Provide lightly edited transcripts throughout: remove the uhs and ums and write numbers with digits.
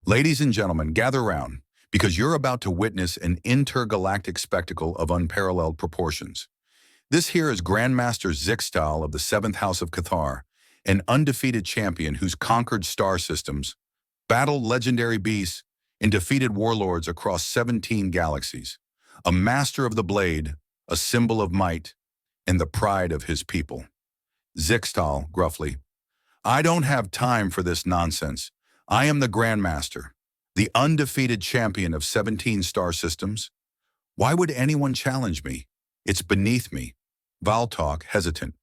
Ladies and gentlemen, gather round, because you're about to witness an intergalactic spectacle of unparalleled proportions. This here is Grandmaster Zixtal of the 7th House of Cathar, an undefeated champion who's conquered star systems, battled legendary beasts, and defeated warlords across 17 galaxies. A master of the blade, a symbol of might, and the pride of his people. Zixtal, gruffly, I don't have time for this nonsense. I am the Grandmaster, the undefeated champion of 17 star systems. Why would anyone challenge me? It's beneath me. Valtok, hesitant.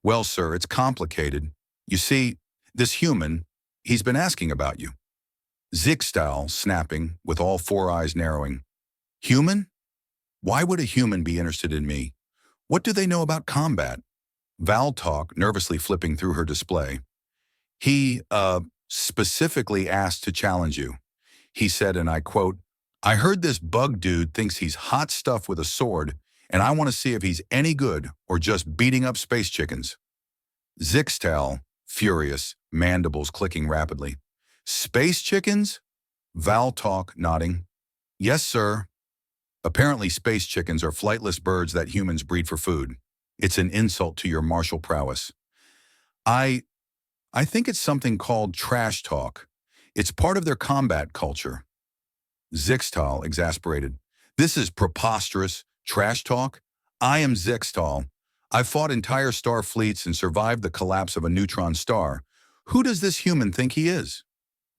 Well, sir, it's complicated. You see, this human, he's been asking about you. Zixtal, snapping, with all four eyes narrowing. Human? Why would a human be interested in me? What do they know about combat? Valtok, nervously flipping through her display. He, specifically asked to challenge you. He said, and I quote, I heard this bug dude thinks he's hot stuff with a sword, and I want to see if he's any good or just beating up space chickens. Zixtal, furious, mandibles clicking rapidly. Space chickens? Valtok, nodding. Yes, sir. Apparently space chickens are flightless birds that humans breed for food. It's an insult to your martial prowess. I think it's something called trash talk. It's part of their combat culture. Zixtal, exasperated. This is preposterous. Trash talk? I am Zixtal. I've fought entire star fleets and survived the collapse of a neutron star. Who does this human think he is?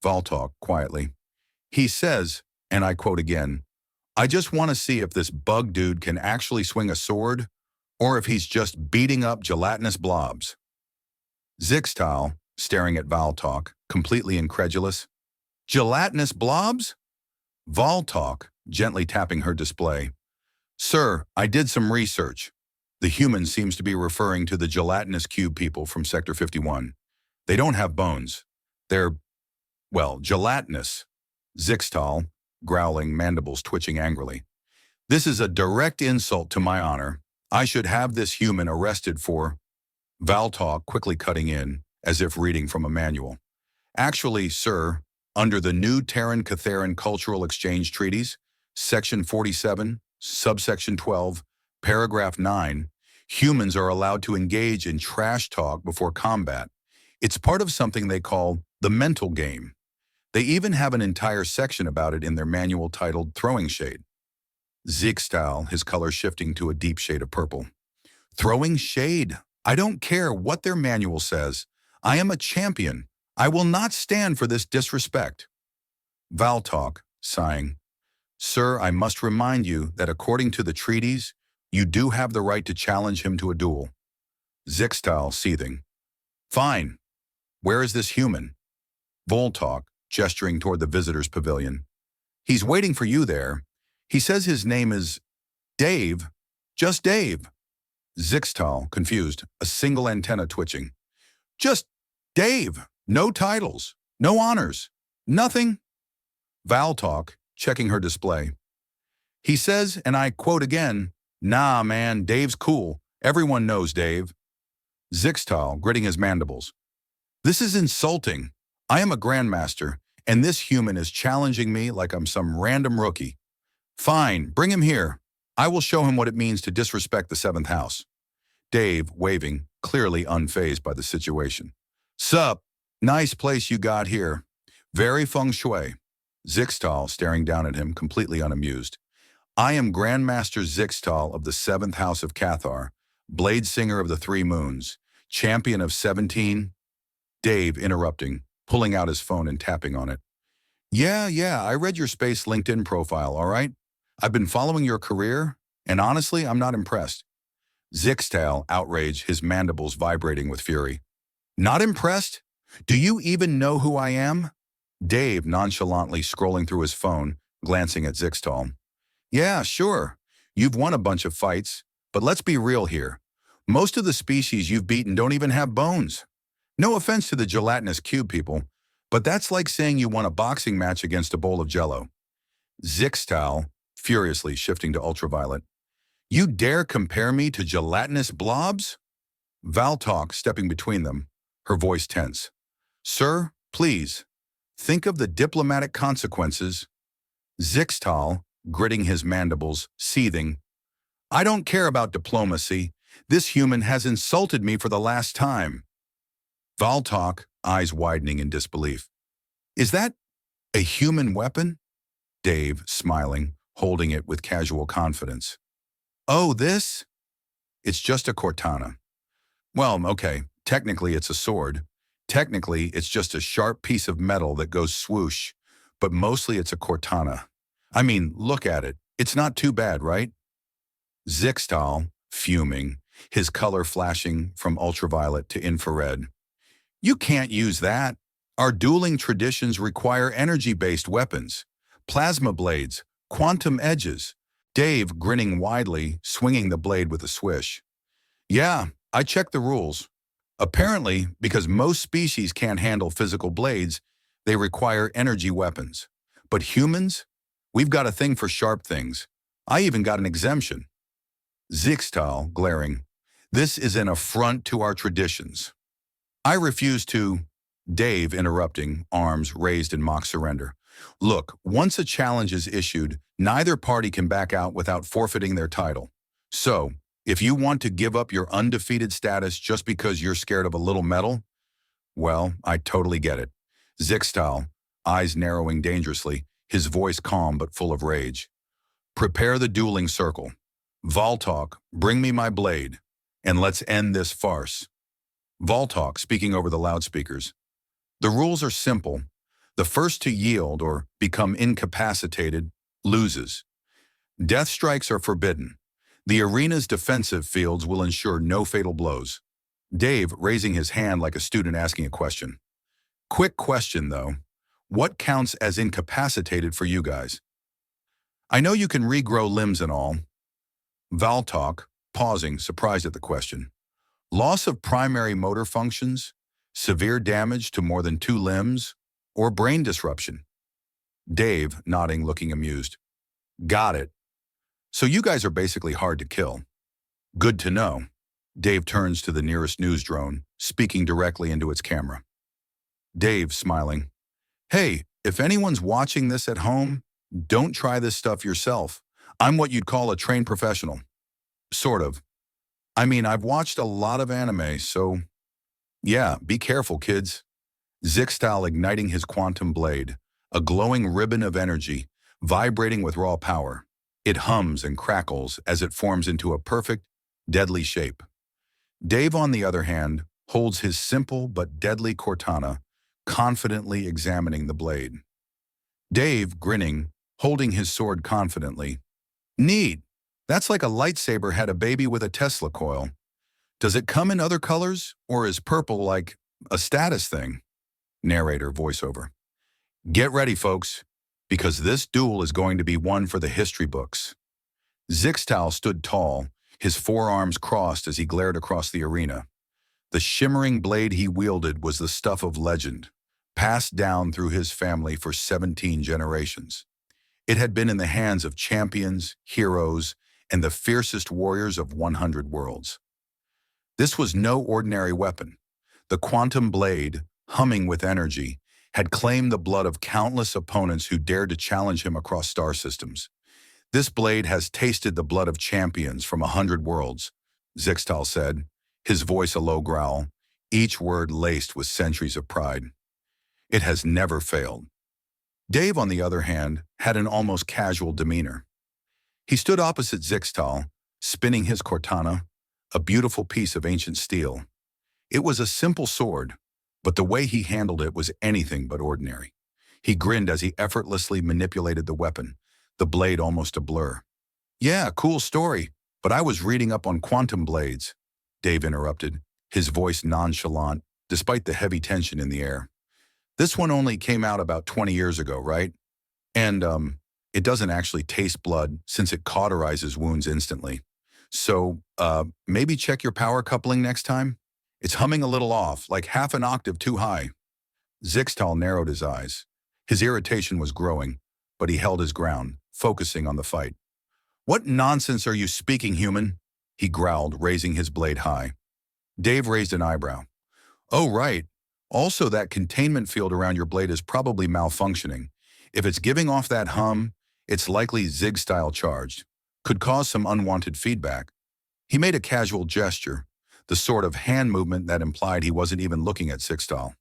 Valtok, quietly. He says, and I quote again, I just want to see if this bug dude can actually swing a sword, or if he's just beating up gelatinous blobs. Zixtal, staring at Valtok, completely incredulous. Gelatinous blobs? Valtok, gently tapping her display. Sir, I did some research. The human seems to be referring to the gelatinous cube people from Sector 51. They don't have bones. They're, well, gelatinous. Zixtal, growling, mandibles twitching angrily. This is a direct insult to my honor. I should have this human arrested for... Valtok quickly cutting in, as if reading from a manual. Actually, sir, under the new Terran-Catharan Cultural Exchange Treaties, Section 47, Subsection 12, Paragraph 9, humans are allowed to engage in trash talk before combat. It's part of something they call the mental game. They even have an entire section about it in their manual titled Throwing Shade. Zixtal, his color shifting to a deep shade of purple. Throwing shade? I don't care what their manual says. I am a champion. I will not stand for this disrespect. Valtok, sighing. Sir, I must remind you that according to the treaties, you do have the right to challenge him to a duel. Zixtal, seething. Fine. Where is this human? Voltok, gesturing toward the visitor's pavilion. He's waiting for you there. He says his name is Dave. Just Dave. Zixtal, confused, a single antenna twitching. Just Dave. No titles. No honors. Nothing. Valtok, checking her display. He says, and I quote again, Nah, man, Dave's cool. Everyone knows Dave. Zixtal, gritting his mandibles. This is insulting. I am a Grandmaster, and this human is challenging me like I'm some random rookie. Fine, bring him here. I will show him what it means to disrespect the 7th House. Dave, waving, clearly unfazed by the situation. Sup, nice place you got here. Very feng shui. Zixtal, staring down at him, completely unamused. I am Grandmaster Zixtal of the 7th House of Cathar, Blade Singer of the 3 Moons, Champion of 17... Dave, interrupting, pulling out his phone and tapping on it. Yeah, I read your space LinkedIn profile, all right? I've been following your career, and honestly, I'm not impressed. Zixtal, outraged, his mandibles vibrating with fury. Not impressed? Do you even know who I am? Dave, nonchalantly scrolling through his phone, glancing at Zixtal. Yeah, sure. You've won a bunch of fights, but let's be real here. Most of the species you've beaten don't even have bones. No offense to the gelatinous cube people, but that's like saying you won a boxing match against a bowl of jello. Zixtal, furiously shifting to ultraviolet. You dare compare me to gelatinous blobs? Valtok, stepping between them, her voice tense. Sir, please. Think of the diplomatic consequences. Zixtal, gritting his mandibles, seething. I don't care about diplomacy. This human has insulted me for the last time. Valtok, eyes widening in disbelief. Is that a human weapon? Dave, smiling, holding it with casual confidence. Oh, this? It's just a cortana. Well, okay, technically it's a sword. Technically, it's just a sharp piece of metal that goes swoosh, but mostly it's a cortana. I mean, look at it. It's not too bad, right? Zixtal, fuming, his color flashing from ultraviolet to infrared. You can't use that. Our dueling traditions require energy-based weapons, plasma blades, quantum edges. Dave, grinning widely, swinging the blade with a swish. Yeah, I checked the rules. Apparently, because most species can't handle physical blades, they require energy weapons. But humans? We've got a thing for sharp things. I even got an exemption. Zixtal, glaring. This is an affront to our traditions. I refuse to. Dave, interrupting, arms raised in mock surrender. Look, once a challenge is issued, neither party can back out without forfeiting their title. So, if you want to give up your undefeated status just because you're scared of a little metal, well, I totally get it. Zixtal, eyes narrowing dangerously, his voice calm but full of rage. Prepare the dueling circle. Valtok, bring me my blade, and let's end this farce. Valtok, speaking over the loudspeakers. The rules are simple. The first to yield or become incapacitated loses. Death strikes are forbidden. The arena's defensive fields will ensure no fatal blows. Dave, raising his hand like a student asking a question. Quick question, though. What counts as incapacitated for you guys? I know you can regrow limbs and all. Valtok, pausing, surprised at the question. Loss of primary motor functions, severe damage to more than 2 limbs, or brain disruption? Dave, nodding, looking amused. Got it. So you guys are basically hard to kill. Good to know. Dave turns to the nearest news drone, speaking directly into its camera. Dave, smiling. Hey, if anyone's watching this at home, don't try this stuff yourself. I'm what you'd call a trained professional. Sort of. I mean, I've watched a lot of anime, so yeah, be careful, kids. Zixtal igniting his quantum blade, a glowing ribbon of energy, vibrating with raw power. It hums and crackles as it forms into a perfect, deadly shape. Dave, on the other hand, holds his simple but deadly cortana, confidently examining the blade. Dave, grinning, holding his sword confidently. Neat. That's like a lightsaber had a baby with a Tesla coil. Does it come in other colors, or is purple like a status thing? Narrator voiceover. Get ready, folks, because this duel is going to be one for the history books. Zixtal stood tall, his forearms crossed as he glared across the arena. The shimmering blade he wielded was the stuff of legend, passed down through his family for 17 generations. It had been in the hands of champions, heroes, and the fiercest warriors of 100 worlds. This was no ordinary weapon. The quantum blade, humming with energy, had claimed the blood of countless opponents who dared to challenge him across star systems. This blade has tasted the blood of champions from 100 worlds, Zixtal said, his voice a low growl, each word laced with centuries of pride. It has never failed. Dave, on the other hand, had an almost casual demeanor. He stood opposite Zixtal, spinning his cortana, a beautiful piece of ancient steel. It was a simple sword, but the way he handled it was anything but ordinary. He grinned as he effortlessly manipulated the weapon, the blade almost a blur. Yeah, cool story, but I was reading up on quantum blades, Dave interrupted, his voice nonchalant, despite the heavy tension in the air. This one only came out about 20 years ago, right? And, it doesn't actually taste blood since it cauterizes wounds instantly. So, maybe check your power coupling next time? It's humming a little off, like half an octave too high. Zixtal narrowed his eyes. His irritation was growing, but he held his ground, focusing on the fight. What nonsense are you speaking, human? He growled, raising his blade high. Dave raised an eyebrow. Oh, right. Also, that containment field around your blade is probably malfunctioning. If it's giving off that hum, it's likely Zig-style charged. Could cause some unwanted feedback. He made a casual gesture, the sort of hand movement that implied he wasn't even looking at Zig-style.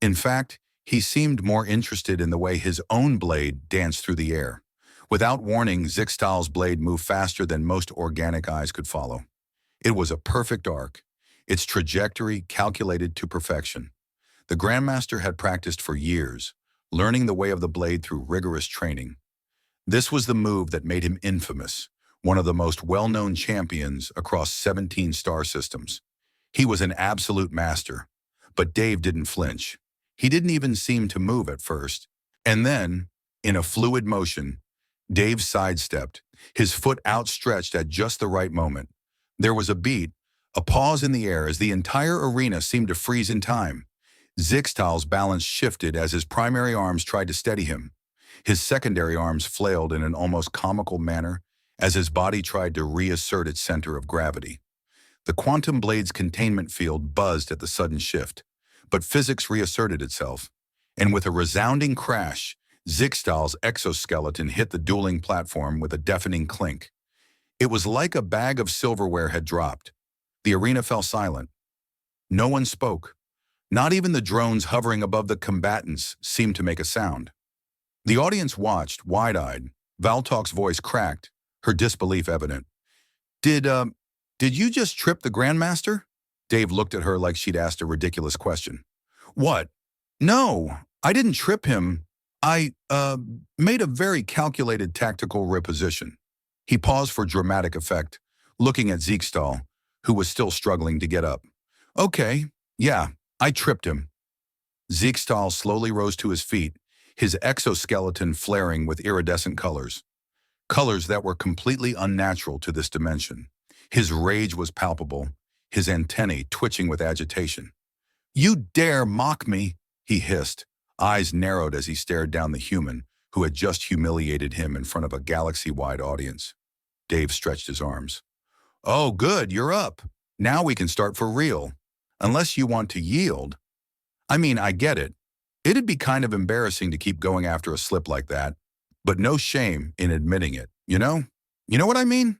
In fact, he seemed more interested in the way his own blade danced through the air. Without warning, Zig-style's blade moved faster than most organic eyes could follow. It was a perfect arc, its trajectory calculated to perfection. The Grandmaster had practiced for years, learning the way of the blade through rigorous training. This was the move that made him infamous, one of the most well-known champions across 17 star systems. He was an absolute master, but Dave didn't flinch. He didn't even seem to move at first. And then, in a fluid motion, Dave sidestepped, his foot outstretched at just the right moment. There was a beat, a pause in the air as the entire arena seemed to freeze in time. Zig-style's balance shifted as his primary arms tried to steady him. His secondary arms flailed in an almost comical manner as his body tried to reassert its center of gravity. The quantum blade's containment field buzzed at the sudden shift, but physics reasserted itself, and with a resounding crash, Zig-style's exoskeleton hit the dueling platform with a deafening clink. It was like a bag of silverware had dropped. The arena fell silent. No one spoke. Not even the drones hovering above the combatants seemed to make a sound. The audience watched, wide-eyed. Valtok's voice cracked, her disbelief evident. Did you just trip the Grandmaster? Dave looked at her like she'd asked a ridiculous question. What? No, I didn't trip him. I made a very calculated tactical reposition. He paused for dramatic effect, looking at Zig-style, who was still struggling to get up. Okay, yeah, I tripped him. Zig-style slowly rose to his feet, his exoskeleton flaring with iridescent colors. Colors that were completely unnatural to this dimension. His rage was palpable, his antennae twitching with agitation. You dare mock me, he hissed, eyes narrowed as he stared down the human who had just humiliated him in front of a galaxy-wide audience. Dave stretched his arms. Oh, good, you're up. Now we can start for real. Unless you want to yield. I mean, I get it. It'd be kind of embarrassing to keep going after a slip like that, but no shame in admitting it, you know? You know what I mean?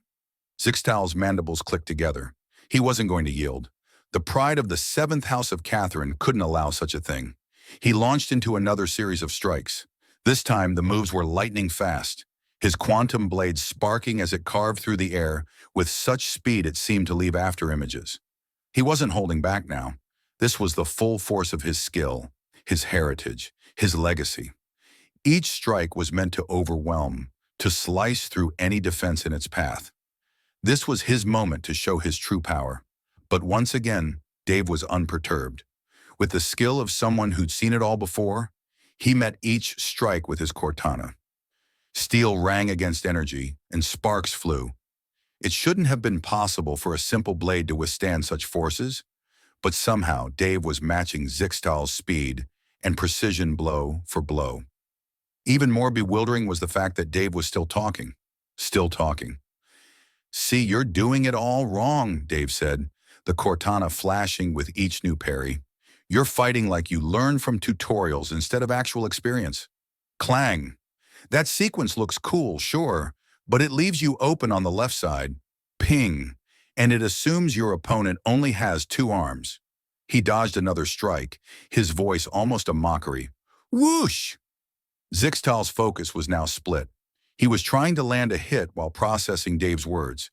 Zig-style's mandibles clicked together. He wasn't going to yield. The pride of the 7th House of Catherine couldn't allow such a thing. He launched into another series of strikes. This time, the moves were lightning fast, his quantum blade sparking as it carved through the air with such speed it seemed to leave after images. He wasn't holding back now. This was the full force of his skill, his heritage, his legacy. Each strike was meant to overwhelm, to slice through any defense in its path. This was his moment to show his true power. But once again, Dave was unperturbed. With the skill of someone who'd seen it all before, he met each strike with his Cortana. Steel rang against energy, and sparks flew. It shouldn't have been possible for a simple blade to withstand such forces, but somehow Dave was matching Zig-style's speed and precision blow for blow. Even more bewildering was the fact that Dave was still talking. Still talking. See, you're doing it all wrong, Dave said, the Cortana flashing with each new parry. You're fighting like you learned from tutorials instead of actual experience. Clang. That sequence looks cool, sure, but it leaves you open on the left side. Ping. And it assumes your opponent only has 2 arms. He dodged another strike, his voice almost a mockery. Whoosh! Zig-style's focus was now split. He was trying to land a hit while processing Dave's words.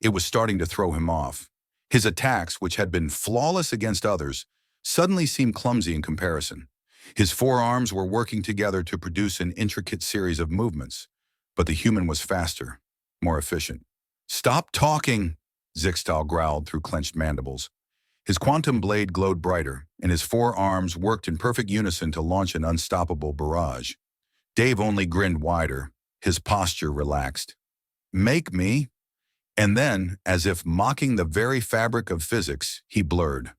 It was starting to throw him off. His attacks, which had been flawless against others, suddenly seemed clumsy in comparison. His 4 arms were working together to produce an intricate series of movements, but the human was faster, more efficient. Stop talking, Zig-style growled through clenched mandibles. His quantum blade glowed brighter, and his 4 arms worked in perfect unison to launch an unstoppable barrage. Dave only grinned wider, his posture relaxed. Make me? And then, as if mocking the very fabric of physics, he blurred.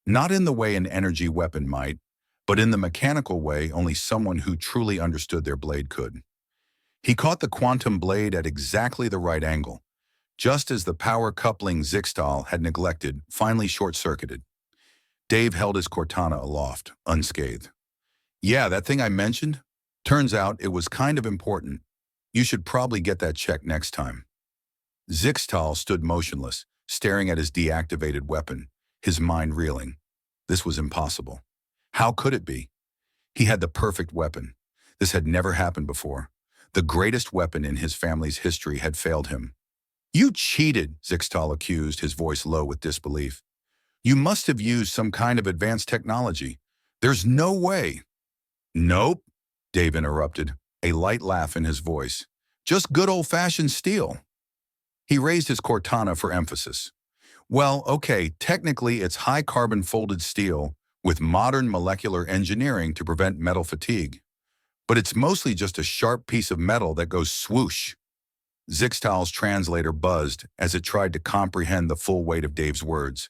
Not in the way an energy weapon might, but in the mechanical way only someone who truly understood their blade could. He caught the quantum blade at exactly the right angle, just as the power coupling Zig-style had neglected finally short-circuited. Dave held his cortana aloft, unscathed. Yeah, that thing I mentioned? Turns out it was kind of important. You should probably get that checked next time. Zixtal stood motionless, staring at his deactivated weapon, his mind reeling. This was impossible. How could it be? He had the perfect weapon. This had never happened before. The greatest weapon in his family's history had failed him. You cheated, Zixtal accused, his voice low with disbelief. You must have used some kind of advanced technology. There's no way. Nope, Dave interrupted, a light laugh in his voice. Just good old-fashioned steel. He raised his cortana for emphasis. Well, okay, technically it's high-carbon folded steel with modern molecular engineering to prevent metal fatigue. But it's mostly just a sharp piece of metal that goes swoosh. Zixtal's translator buzzed as it tried to comprehend the full weight of Dave's words.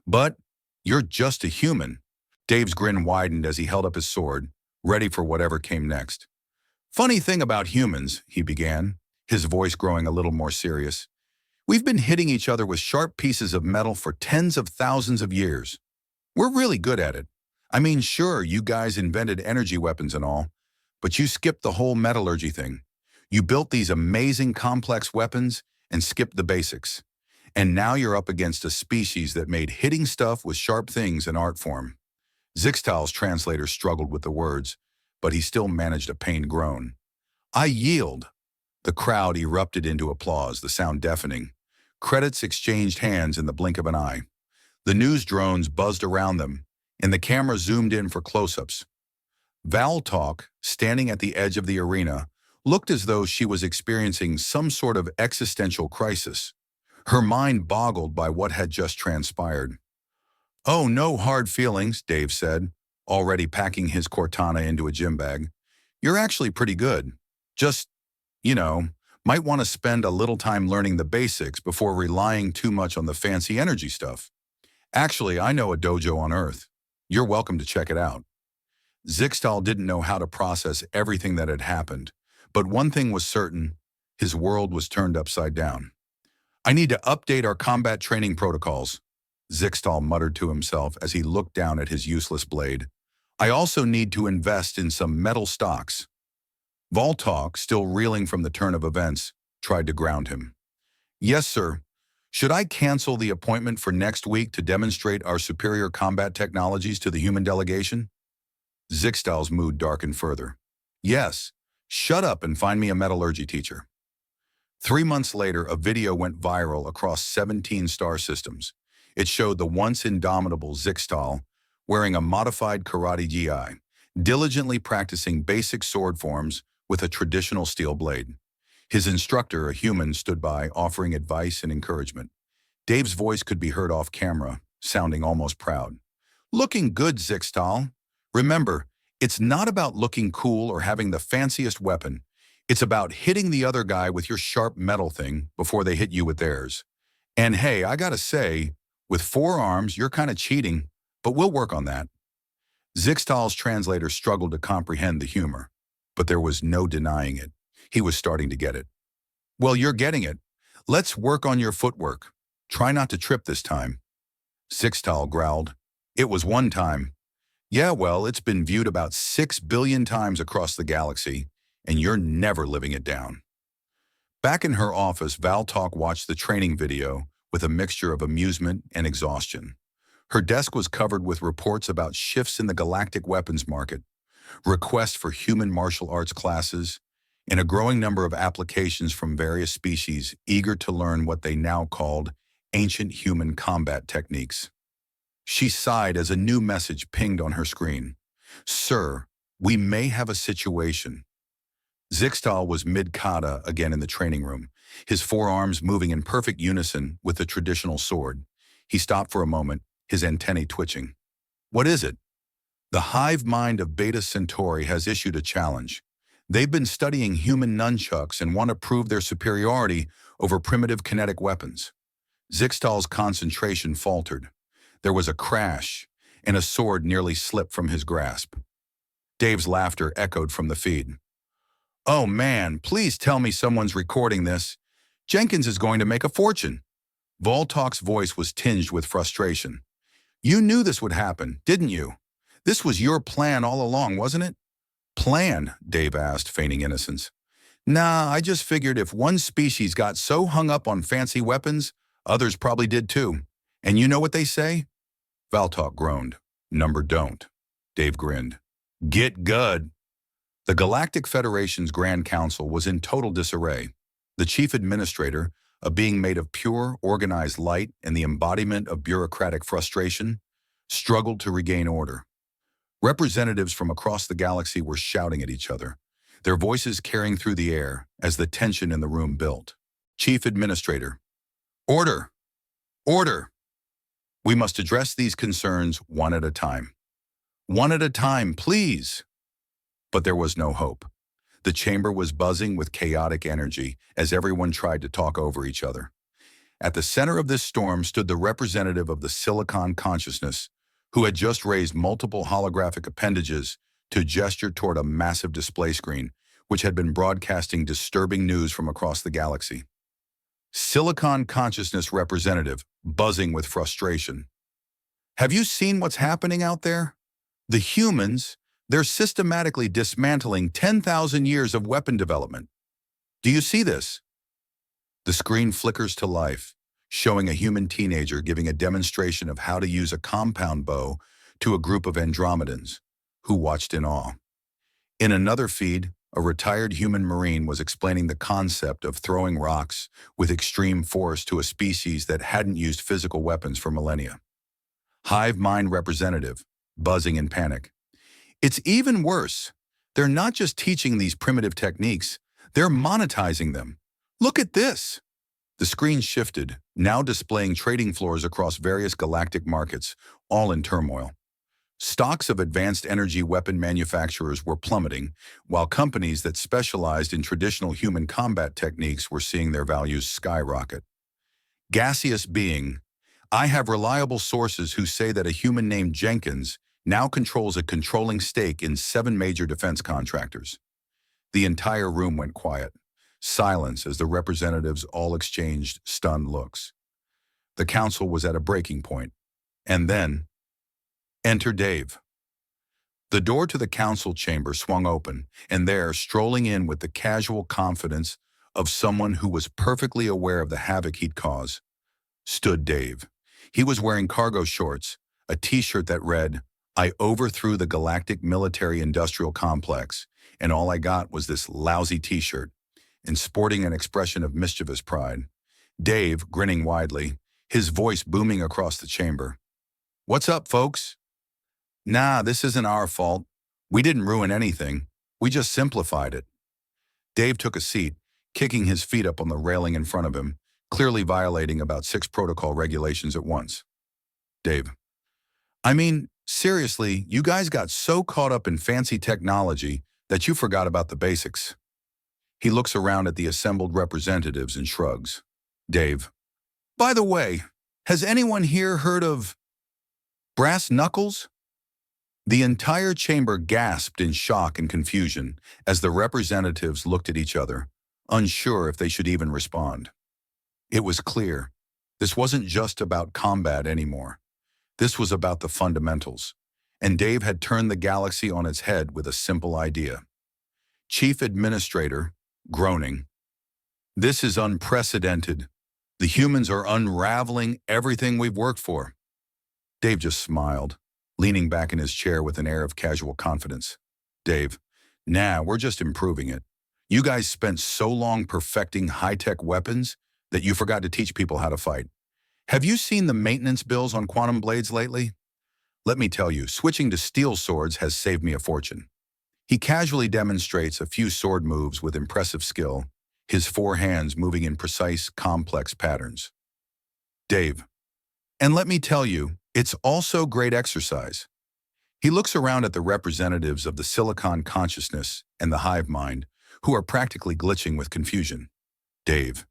But you're just a human. Dave's grin widened as he held up his sword, ready for whatever came next. Funny thing about humans, he began, his voice growing a little more serious. We've been hitting each other with sharp pieces of metal for tens of thousands of years. We're really good at it. I mean, sure, you guys invented energy weapons and all, but you skipped the whole metallurgy thing. You built these amazing complex weapons and skipped the basics. And now you're up against a species that made hitting stuff with sharp things an art form. Zixtal's translator struggled with the words, but he still managed a pained groan. I yield. The crowd erupted into applause, the sound deafening. Credits exchanged hands in the blink of an eye. The news drones buzzed around them, and the camera zoomed in for close-ups. Valtalk, standing at the edge of the arena, looked as though she was experiencing some sort of existential crisis. Her mind boggled by what had just transpired. Oh, no hard feelings, Dave said, already packing his cortana into a gym bag. You're actually pretty good. Just, might want to spend a little time learning the basics before relying too much on the fancy energy stuff. Actually, I know a dojo on Earth. You're welcome to check it out. Zixtal didn't know how to process everything that had happened, but one thing was certain, his world was turned upside down. I need to update our combat training protocols, Zixtal muttered to himself as he looked down at his useless blade. I also need to invest in some metal stocks. Valtalk, still reeling from the turn of events, tried to ground him. Yes, sir. Should I cancel the appointment for next week to demonstrate our superior combat technologies to the human delegation? Zixtal's mood darkened further. Yes. Shut up and find me a metallurgy teacher. 3 months later, a video went viral across 17 star systems. It showed the once indomitable Zixtal wearing a modified karate gi, diligently practicing basic sword forms with a traditional steel blade. His instructor, a human, stood by, offering advice and encouragement. Dave's voice could be heard off camera, sounding almost proud. Looking good, Zixtal. Remember, it's not about looking cool or having the fanciest weapon. It's about hitting the other guy with your sharp metal thing before they hit you with theirs. And hey, I gotta say, with 4 arms, you're kind of cheating, but we'll work on that. Zixtal's translator struggled to comprehend the humor, but there was no denying it. He was starting to get it. Well, you're getting it. Let's work on your footwork. Try not to trip this time. Zixtal growled. It was one time. Yeah, well, it's been viewed about 6 billion times across the galaxy, and you're never living it down. Back in her office, Valtalk watched the training video with a mixture of amusement and exhaustion. Her desk was covered with reports about shifts in the galactic weapons market, requests for human martial arts classes, and a growing number of applications from various species eager to learn what they now called ancient human combat techniques. She sighed as a new message pinged on her screen. Sir, we may have a situation. Zixtal was mid-kata again in the training room, his forearms moving in perfect unison with the traditional sword. He stopped for a moment, his antennae twitching. What is it? The hive mind of Beta Centauri has issued a challenge. They've been studying human nunchucks and want to prove their superiority over primitive kinetic weapons. Zixtal's concentration faltered. There was a crash, and a sword nearly slipped from his grasp. Dave's laughter echoed from the feed. Oh man, please tell me someone's recording this. Jenkins is going to make a fortune. Valtalk's voice was tinged with frustration. You knew this would happen, didn't you? This was your plan all along, wasn't it? Plan? Dave asked, feigning innocence. Nah, I just figured if one species got so hung up on fancy weapons, others probably did too. And you know what they say? Valtok groaned. Number don't. Dave grinned. Get good. The Galactic Federation's Grand Council was in total disarray. The chief administrator, a being made of pure, organized light and the embodiment of bureaucratic frustration, struggled to regain order. Representatives from across the galaxy were shouting at each other, their voices carrying through the air as the tension in the room built. Chief Administrator. Order! Order! We must address these concerns one at a time. One at a time, please! But there was no hope. The chamber was buzzing with chaotic energy as everyone tried to talk over each other. At the center of this storm stood the representative of the Silicon Consciousness, who had just raised multiple holographic appendages to gesture toward a massive display screen, which had been broadcasting disturbing news from across the galaxy. Silicon Consciousness representative, buzzing with frustration. Have you seen what's happening out there? The humans, they're systematically dismantling 10,000 years of weapon development. Do you see this? The screen flickers to life, showing a human teenager giving a demonstration of how to use a compound bow to a group of Andromedans, who watched in awe. In another feed, a retired human Marine was explaining the concept of throwing rocks with extreme force to a species that hadn't used physical weapons for millennia. Hive mind representative, buzzing in panic. It's even worse. They're not just teaching these primitive techniques, they're monetizing them. Look at this. The screen shifted, now displaying trading floors across various galactic markets, all in turmoil. Stocks of advanced energy weapon manufacturers were plummeting, while companies that specialized in traditional human combat techniques were seeing their values skyrocket. Gaseous being. I have reliable sources who say that a human named Jenkins now controls a controlling stake in 7 major defense contractors. The entire room went quiet. Silence as the representatives all exchanged stunned looks. The council was at a breaking point. And then, enter Dave. The door to the council chamber swung open, and there, strolling in with the casual confidence of someone who was perfectly aware of the havoc he'd cause, stood Dave. He was wearing cargo shorts, a t-shirt that read, I overthrew the Galactic Military-Industrial Complex, and all I got was this lousy t-shirt, and sporting an expression of mischievous pride. Dave, grinning widely, his voice booming across the chamber. What's up, folks? Nah, this isn't our fault. We didn't ruin anything. We just simplified it. Dave took a seat, kicking his feet up on the railing in front of him, clearly violating about 6 protocol regulations at once. Dave. I mean, seriously, you guys got so caught up in fancy technology that you forgot about the basics. He looks around at the assembled representatives and shrugs. Dave. By the way, has anyone here heard of brass knuckles? The entire chamber gasped in shock and confusion as the representatives looked at each other, unsure if they should even respond. It was clear. This wasn't just about combat anymore. This was about the fundamentals, and Dave had turned the galaxy on its head with a simple idea. Chief Administrator, groaning. This is unprecedented. The humans are unraveling everything we've worked for. Dave just smiled, leaning back in his chair with an air of casual confidence. Dave, nah, we're just improving it. You guys spent so long perfecting high-tech weapons that you forgot to teach people how to fight. Have you seen the maintenance bills on quantum blades lately? Let me tell you, switching to steel swords has saved me a fortune. He casually demonstrates a few sword moves with impressive skill, his 4 hands moving in precise, complex patterns. Dave, and let me tell you, it's also great exercise. He looks around at the representatives of the Silicon Consciousness and the hive mind, who are practically glitching with confusion. Dave,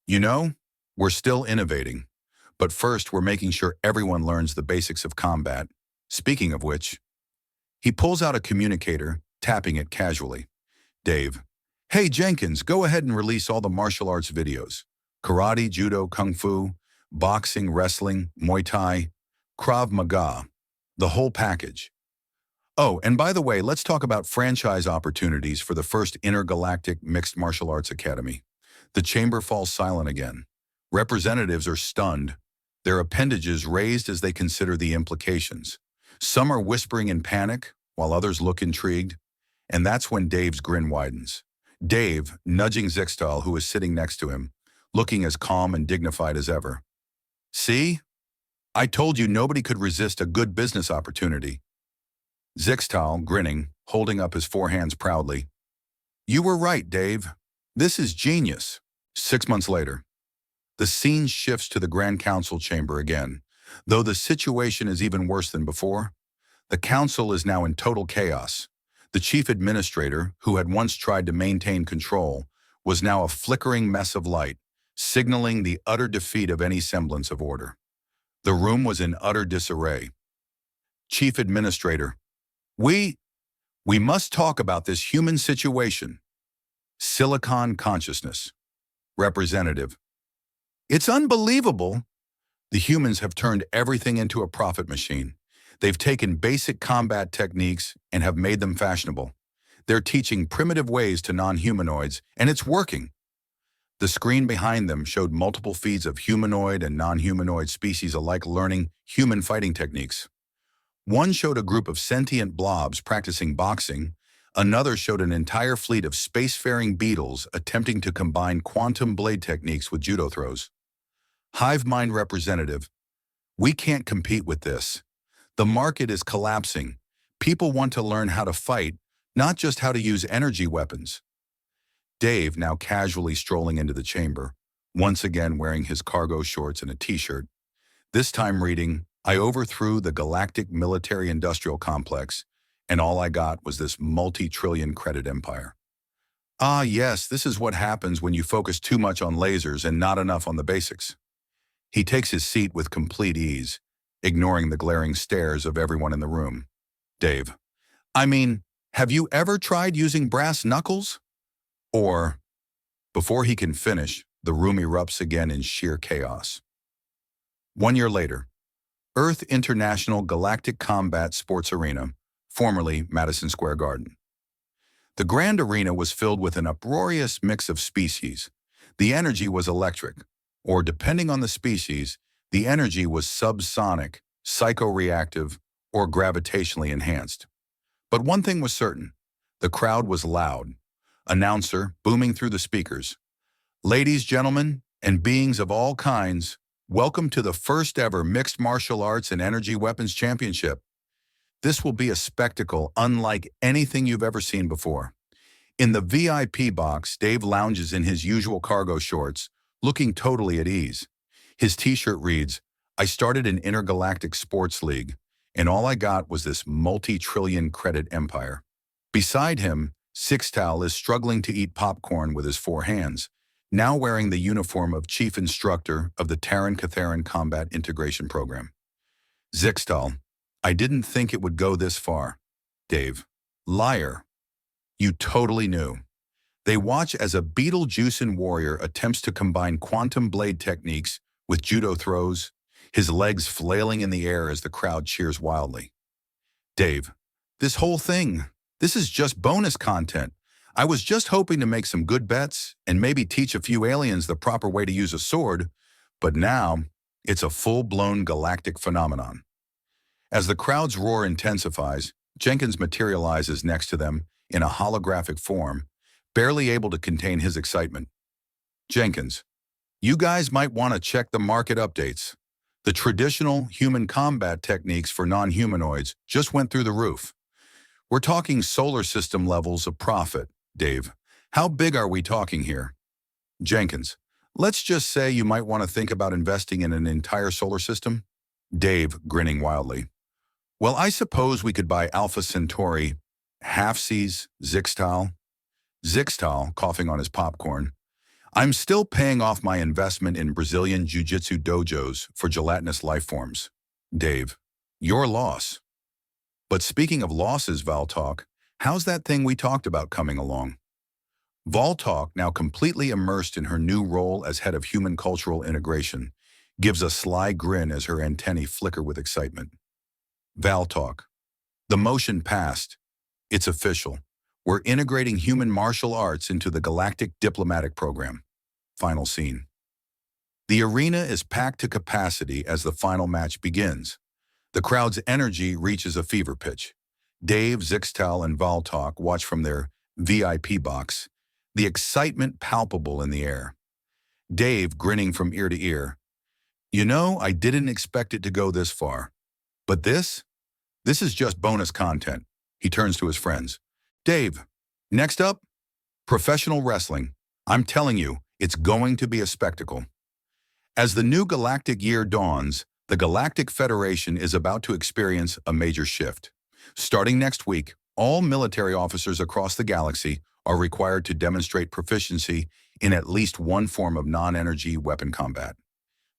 you know, we're still innovating. But first, we're making sure everyone learns the basics of combat. Speaking of which, he pulls out a communicator, tapping it casually. Dave, hey Jenkins, go ahead and release all the martial arts videos. Karate, judo, kung fu, boxing, wrestling, Muay Thai. Krav Maga, the whole package. Oh, and by the way, let's talk about franchise opportunities for the first intergalactic mixed martial arts academy. The chamber falls silent again. Representatives are stunned, their appendages raised as they consider the implications. Some are whispering in panic, while others look intrigued. And that's when Dave's grin widens. Dave, nudging Zixtal, who is sitting next to him, looking as calm and dignified as ever. See? I told you nobody could resist a good business opportunity. Zixtal, grinning, holding up his four hands proudly. You were right, Dave. This is genius. 6 months later, the scene shifts to the Grand Council chamber again. Though the situation is even worse than before, the council is now in total chaos. The chief administrator, who had once tried to maintain control, was now a flickering mess of light, signaling the utter defeat of any semblance of order. The room was in utter disarray. Chief Administrator, we must talk about this human situation. Silicon consciousness. Representative, it's unbelievable. The humans have turned everything into a profit machine. They've taken basic combat techniques and have made them fashionable. They're teaching primitive ways to non-humanoids, and it's working. The screen behind them showed multiple feeds of humanoid and non-humanoid species alike learning human fighting techniques. One showed a group of sentient blobs practicing boxing. Another showed an entire fleet of spacefaring beetles attempting to combine quantum blade techniques with judo throws. Hive mind representative, we can't compete with this. The market is collapsing. People want to learn how to fight, not just how to use energy weapons. Dave, now casually strolling into the chamber, once again wearing his cargo shorts and a t-shirt, this time reading, I overthrew the Galactic military-industrial complex, and all I got was this multi-trillion credit empire. Ah, yes, this is what happens when you focus too much on lasers and not enough on the basics. He takes his seat with complete ease, ignoring the glaring stares of everyone in the room. Dave, I mean, have you ever tried using brass knuckles? Or, before he can finish, the room erupts again in sheer chaos. 1 year later, Earth International Galactic Combat Sports Arena, formerly Madison Square Garden. The grand arena was filled with an uproarious mix of species. The energy was electric, or depending on the species, the energy was subsonic, psychoreactive, or gravitationally enhanced. But one thing was certain, the crowd was loud. Announcer booming through the speakers. Ladies, gentlemen, and beings of all kinds, welcome to the first ever Mixed Martial Arts and Energy Weapons Championship. This will be a spectacle unlike anything you've ever seen before. In the VIP box, Dave lounges in his usual cargo shorts, looking totally at ease. His t-shirt reads, I started an intergalactic sports league, and all I got was this multi-trillion credit empire. Beside him, Sixtal is struggling to eat popcorn with his four hands, now wearing the uniform of chief instructor of the Terran-Catharan Combat Integration Program. Zixtal, I didn't think it would go this far. Dave, liar. You totally knew. They watch as a Beetlejuice warrior attempts to combine quantum blade techniques with judo throws, his legs flailing in the air as the crowd cheers wildly. Dave, this whole thing, this is just bonus content. I was just hoping to make some good bets and maybe teach a few aliens the proper way to use a sword, but now it's a full-blown galactic phenomenon. As the crowd's roar intensifies, Jenkins materializes next to them in a holographic form, barely able to contain his excitement. Jenkins, you guys might want to check the market updates. The traditional human combat techniques for non-humanoids just went through the roof. We're talking solar system levels of profit, Dave. How big are we talking here? Jenkins, let's just say you might want to think about investing in an entire solar system. Dave, grinning wildly. Well, I suppose we could buy Alpha Centauri, half-seas, Zixtal. Zixtal, coughing on his popcorn. I'm still paying off my investment in Brazilian jiu-jitsu dojos for gelatinous life forms. Dave, your loss. But speaking of losses, Valtalk, how's that thing we talked about coming along? Valtalk, now completely immersed in her new role as head of human cultural integration, gives a sly grin as her antennae flicker with excitement. Val talk. The motion passed. It's official. We're integrating human martial arts into the Galactic diplomatic program. Final scene. The arena is packed to capacity as the final match begins. The crowd's energy reaches a fever pitch. Dave, Zixtal, and Valtok watch from their VIP box, the excitement palpable in the air. Dave grinning from ear to ear. You know, I didn't expect it to go this far. But this is just bonus content. He turns to his friends. Dave, next up, professional wrestling. I'm telling you, it's going to be a spectacle. As the new galactic year dawns, the Galactic Federation is about to experience a major shift. Starting next week, all military officers across the galaxy are required to demonstrate proficiency in at least one form of non-energy weapon combat.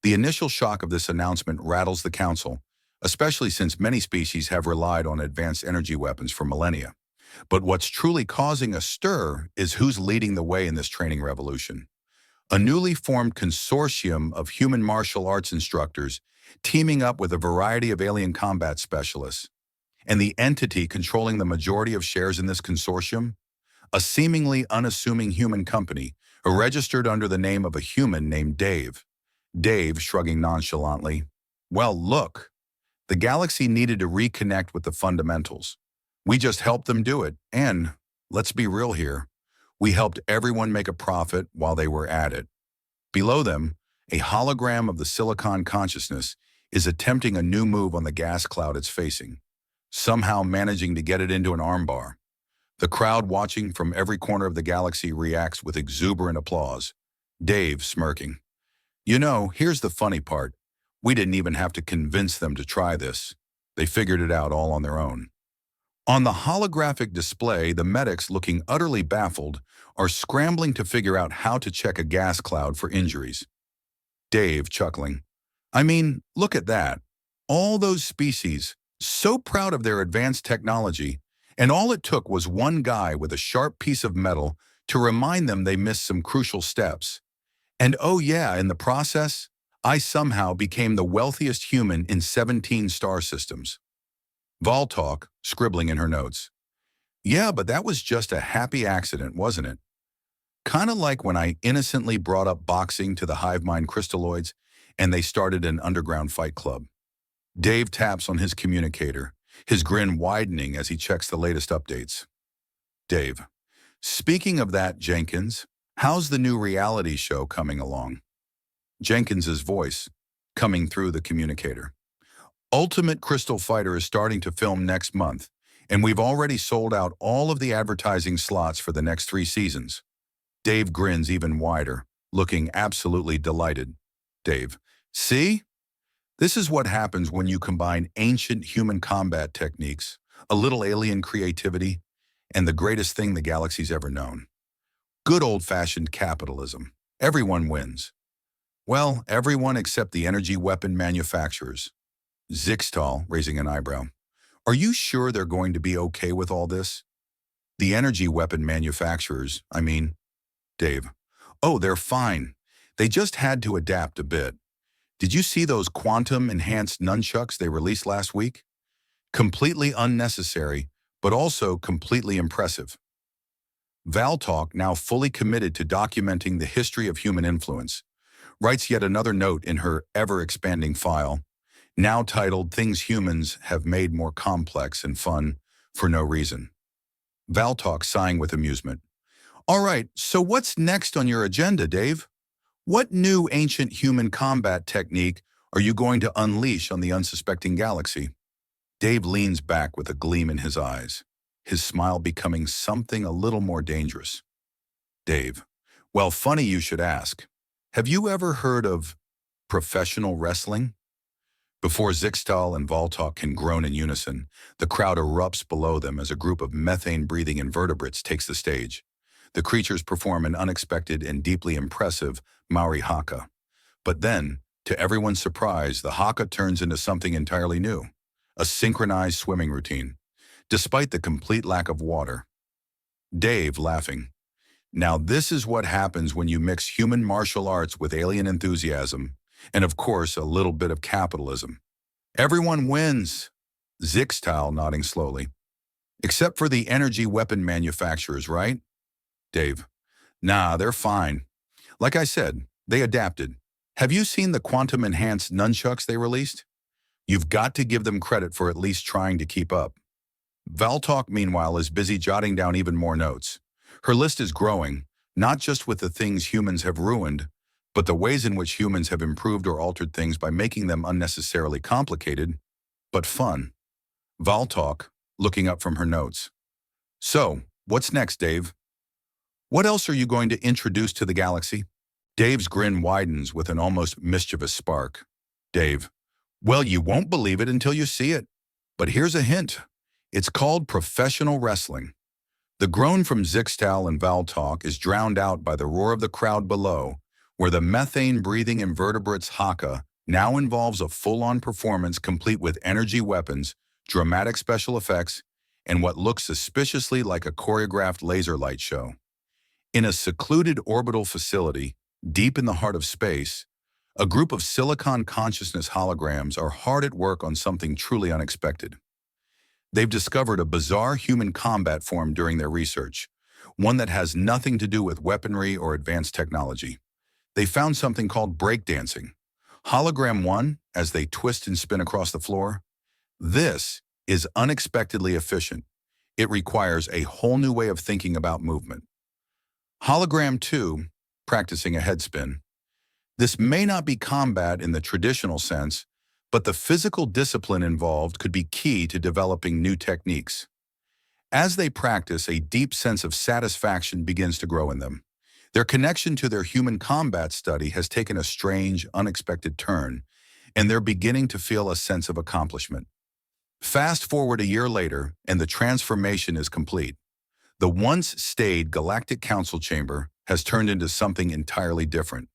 The initial shock of this announcement rattles the Council, especially since many species have relied on advanced energy weapons for millennia. But what's truly causing a stir is who's leading the way in this training revolution. A newly formed consortium of human martial arts instructors teaming up with a variety of alien combat specialists. And the entity controlling the majority of shares in this consortium? A seemingly unassuming human company, registered under the name of a human named Dave. Dave shrugging nonchalantly. Well, look, the galaxy needed to reconnect with the fundamentals. We just helped them do it, and, let's be real here, we helped everyone make a profit while they were at it. Below them, a hologram of the Silicon consciousness is attempting a new move on the gas cloud it's facing, somehow managing to get it into an armbar. The crowd watching from every corner of the galaxy reacts with exuberant applause. Dave smirking. You know, here's the funny part. We didn't even have to convince them to try this. They figured it out all on their own. On the holographic display, the medics, looking utterly baffled, are scrambling to figure out how to check a gas cloud for injuries. Dave chuckling. I mean, look at that. All those species, so proud of their advanced technology, and all it took was one guy with a sharp piece of metal to remind them they missed some crucial steps. And oh yeah, in the process, I somehow became the wealthiest human in 17 star systems. Valtok, scribbling in her notes. Yeah, but that was just a happy accident, wasn't it? Kind of like when I innocently brought up boxing to the hive mind crystalloids and they started an underground fight club. Dave taps on his communicator, his grin widening as he checks the latest updates. Dave, speaking of that, Jenkins, how's the new reality show coming along? Jenkins's voice, coming through the communicator. Ultimate Crystal Fighter is starting to film next month, and we've already sold out all of the advertising slots for the next 3 seasons. Dave grins even wider, looking absolutely delighted. Dave, see? This is what happens when you combine ancient human combat techniques, a little alien creativity, and the greatest thing the galaxy's ever known. Good old-fashioned capitalism. Everyone wins. Well, everyone except the energy weapon manufacturers. Zixtal, raising an eyebrow. Are you sure they're going to be okay with all this? The energy weapon manufacturers, I mean. Dave. Oh, they're fine. They just had to adapt a bit. Did you see those quantum-enhanced nunchucks they released last week? Completely unnecessary, but also completely impressive. Valtok, now fully committed to documenting the history of human influence, writes yet another note in her ever-expanding file, now titled Things Humans Have Made More Complex and Fun for No Reason. Valtok sighing with amusement. All right, so what's next on your agenda, Dave? What new ancient human combat technique are you going to unleash on the unsuspecting galaxy? Dave leans back with a gleam in his eyes, his smile becoming something a little more dangerous. Dave, well, funny you should ask. Have you ever heard of professional wrestling? Before Zixtal and Valtok can groan in unison, the crowd erupts below them as a group of methane-breathing invertebrates takes the stage. The creatures perform an unexpected and deeply impressive Maori haka. But then, to everyone's surprise, the haka turns into something entirely new, a synchronized swimming routine, despite the complete lack of water. Dave, laughing. Now this is what happens when you mix human martial arts with alien enthusiasm. And of course, a little bit of capitalism. Everyone wins, Zixtal nodding slowly. Except for the energy weapon manufacturers, right? Dave. Nah, they're fine. Like I said, they adapted. Have you seen the quantum-enhanced nunchucks they released? You've got to give them credit for at least trying to keep up. Valtalk, meanwhile, is busy jotting down even more notes. Her list is growing, not just with the things humans have ruined, but the ways in which humans have improved or altered things by making them unnecessarily complicated, but fun. Valtalk, looking up from her notes. So, what's next, Dave? What else are you going to introduce to the galaxy? Dave's grin widens with an almost mischievous spark. Dave. Well, you won't believe it until you see it. But here's a hint. It's called professional wrestling. The groan from Zixtal and Valtalk is drowned out by the roar of the crowd below, where the methane-breathing invertebrates Haka now involves a full-on performance complete with energy weapons, dramatic special effects, and what looks suspiciously like a choreographed laser light show. In a secluded orbital facility, deep in the heart of space, a group of silicon consciousness holograms are hard at work on something truly unexpected. They've discovered a bizarre human combat form during their research, one that has nothing to do with weaponry or advanced technology. They found something called breakdancing. Hologram 1, as they twist and spin across the floor. This is unexpectedly efficient. It requires a whole new way of thinking about movement. Hologram 2, practicing a headspin. This may not be combat in the traditional sense, but the physical discipline involved could be key to developing new techniques. As they practice, a deep sense of satisfaction begins to grow in them. Their connection to their human combat study has taken a strange, unexpected turn, and they're beginning to feel a sense of accomplishment. Fast forward a year later, and the transformation is complete. The once staid Galactic Council chamber has turned into something entirely different.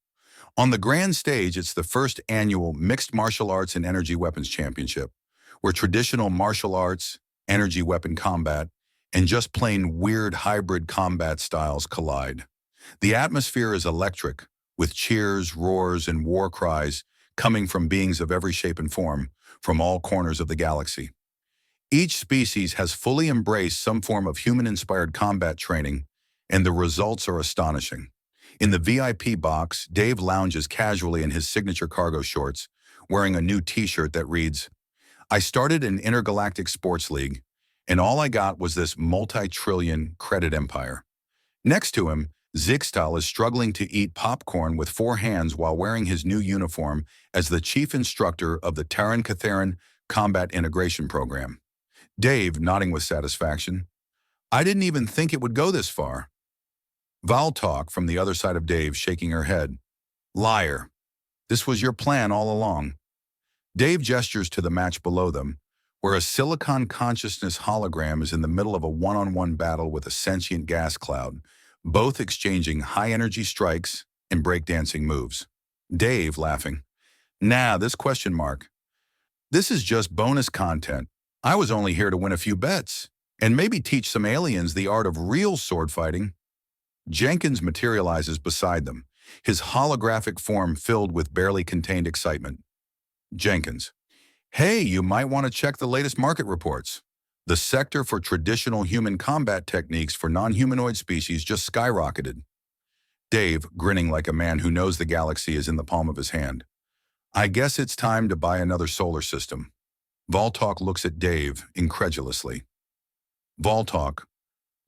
On the grand stage, it's the first annual Mixed Martial Arts and Energy Weapons Championship, where traditional martial arts, energy weapon combat, and just plain weird hybrid combat styles collide. The atmosphere is electric, with cheers, roars, and war cries coming from beings of every shape and form from all corners of the galaxy. Each species has fully embraced some form of human-inspired combat training, and the results are astonishing. In the VIP box, Dave lounges casually in his signature cargo shorts, wearing a new t-shirt that reads, "I started an intergalactic sports league, and all I got was this multi-trillion credit empire." Next to him, Zixtal is struggling to eat popcorn with 4 hands while wearing his new uniform as the chief instructor of the Terran Catharan Combat Integration Program. Dave, nodding with satisfaction, "I didn't even think it would go this far." Valtalk, from the other side of Dave, shaking her head. "Liar. This was your plan all along." Dave gestures to the match below them, where a silicon consciousness hologram is in the middle of a one-on-one battle with a sentient gas cloud, both exchanging high-energy strikes and breakdancing moves. Dave, laughing, "Nah, this question mark. This is just bonus content. I was only here to win a few bets, and maybe teach some aliens the art of real sword fighting." Jenkins materializes beside them, his holographic form filled with barely contained excitement. Jenkins, "Hey, you might want to check the latest market reports. The sector for traditional human combat techniques for non-humanoid species just skyrocketed." Dave, grinning like a man who knows the galaxy is in the palm of his hand. "I guess it's time to buy another solar system." Valtalk looks at Dave incredulously. "Valtalk,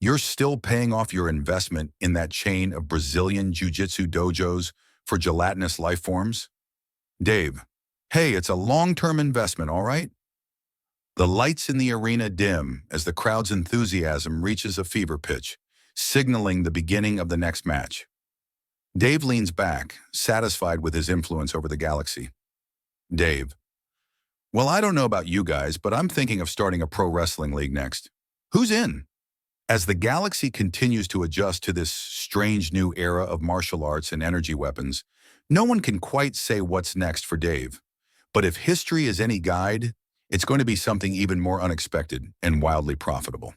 you're still paying off your investment in that chain of Brazilian jiu-jitsu dojos for gelatinous life forms?" Dave, "Hey, it's a long-term investment, all right?" The lights in the arena dim as the crowd's enthusiasm reaches a fever pitch, signaling the beginning of the next match. Dave leans back, satisfied with his influence over the galaxy. Dave, "Well, I don't know about you guys, but I'm thinking of starting a pro wrestling league next. Who's in?" As the galaxy continues to adjust to this strange new era of martial arts and energy weapons, no one can quite say what's next for Dave. But if history is any guide, it's going to be something even more unexpected and wildly profitable.